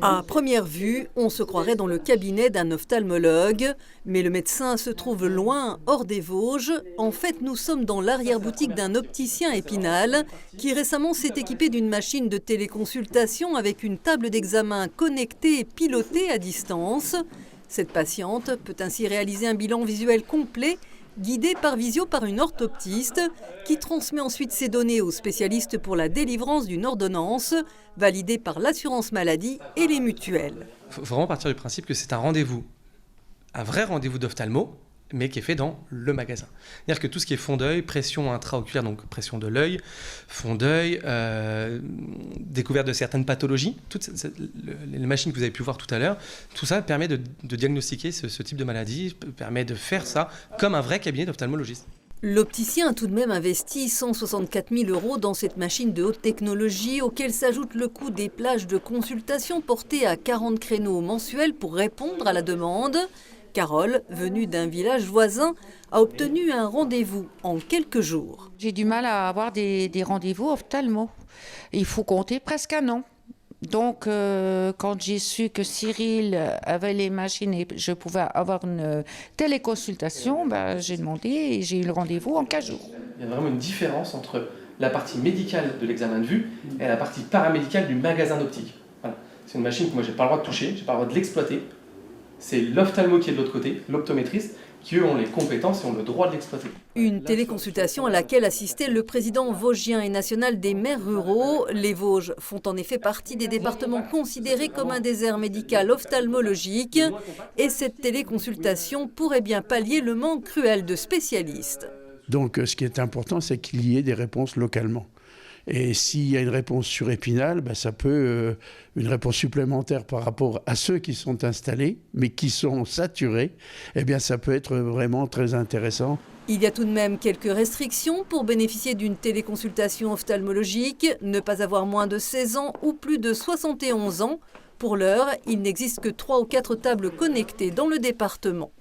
À première vue, on se croirait dans le cabinet d'un ophtalmologue, mais le médecin se trouve loin, hors des Vosges. En fait, nous sommes dans l'arrière-boutique d'un opticien Épinal qui récemment s'est équipé d'une machine de téléconsultation avec une table d'examen connectée et pilotée à distance. Cette patiente peut ainsi réaliser un bilan visuel complet, guidé par visio par une orthoptiste qui transmet ensuite ces données aux spécialistes pour la délivrance d'une ordonnance validée par l'assurance maladie et les mutuelles. Il faut vraiment partir du principe que c'est un rendez-vous, un vrai rendez-vous d'ophtalmo, mais qui est fait dans le magasin. C'est-à-dire que tout ce qui est fond d'œil, pression intra-oculaire, donc pression de l'œil, fond d'œil, découverte de certaines pathologies, toutes les machines que vous avez pu voir tout à l'heure, tout ça permet de diagnostiquer ce type de maladie, permet de faire ça comme un vrai cabinet d'ophtalmologiste. L'opticien a tout de même investi 164 000 € dans cette machine de haute technologie, auquel s'ajoute le coût des plages de consultation portées à 40 créneaux mensuels pour répondre à la demande. Carole, venue d'un village voisin, a obtenu un rendez-vous en quelques jours. J'ai du mal à avoir des rendez-vous ophtalmo. Il faut compter presque un an. Donc, quand j'ai su que Cyril avait les machines et je pouvais avoir une téléconsultation, j'ai demandé et j'ai eu le rendez-vous en 15 jours. Il y a vraiment une différence entre la partie médicale de l'examen de vue et la partie paramédicale du magasin d'optique. Voilà. C'est une machine que moi, je n'ai pas le droit de toucher, je n'ai pas le droit de l'exploiter. C'est l'ophtalmo qui est de l'autre côté, l'optométriste, qui eux ont les compétences et ont le droit de l'exploiter. Une téléconsultation à laquelle assistait le président vosgien et national des maires ruraux. Les Vosges font en effet partie des départements considérés comme un désert médical ophtalmologique. Et cette téléconsultation pourrait bien pallier le manque cruel de spécialistes. Donc ce qui est important, c'est qu'il y ait des réponses localement. Et s'il y a une réponse sur Épinal, ça peut une réponse supplémentaire par rapport à ceux qui sont installés, mais qui sont saturés, ça peut être vraiment très intéressant. Il y a tout de même quelques restrictions pour bénéficier d'une téléconsultation ophtalmologique, ne pas avoir moins de 16 ans ou plus de 71 ans. Pour l'heure, il n'existe que 3 ou 4 tables connectées dans le département.